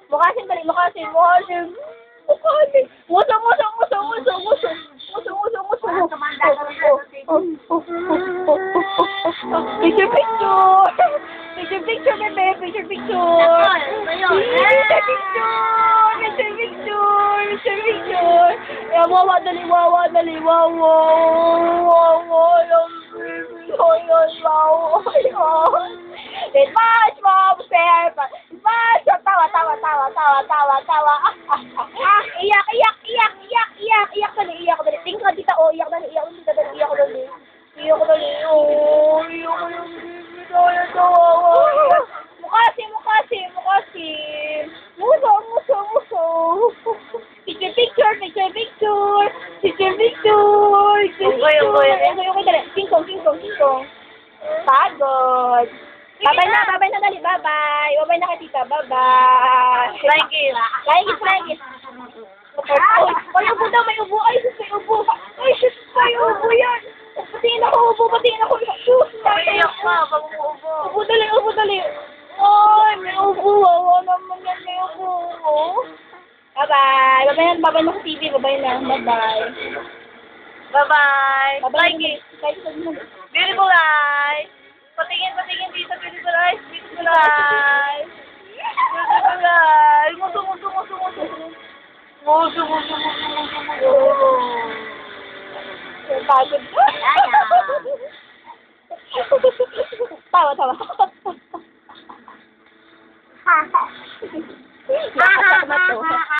Mukasin, dali, mukasin, mukasin. Mukasin. Muso, muso, muso, muso, muso. Muso, muso, muso. Picture, picture. Picture, picture, bebe. Picture, picture. Picture, picture. Picture, picture. Picture, picture. Wawa, dali, wawa, dali, wawa. Wawa, yung baby. Wawa. SpongeBob SquarePants. SpongeBob, tawa, tawa, tawa, tawa, tawa, tawa. Iyak, iyak, iyak, iyak, iyak, iyak dali, iyak dali. Tingin ka dito, oh, iyak dali, iyak dali, iyak dali. Iyak dali, oh, iyak dali. Mukasi, mukasi, mukasi. Muso, muso, muso. Picture, picture, picture, picture. Picture, picture. Okay, dali. Singkong, singkong, singkong. Pagod. Babay na dali, bye-bye. Babay na ka, tita, bye-bye. Like it. Like it, like it. Ay, ubo daw, may ubo. Ay, sus, may ubo. Ay, sus, may ubo yan. Patiin ako, ubo, patiin ako. Sus, Iyak ka, pag umuubo. ubo dali, ubo dali. Ay, may ubo. Wawa naman yan, may ubo. Bye-bye. Babay na sa TV, babay na. Bye-bye. Bye-bye. Bye-bye. Like it. Like it. Beautiful eyes. Patingin, patingin dito. Beautiful eyes. Beautiful eyes. Beautiful eyes. Muso, muso, muso, muso. Muso, muso, muso, muso, muso. Pagod ka. Tawa, tawa. Nakakasama to.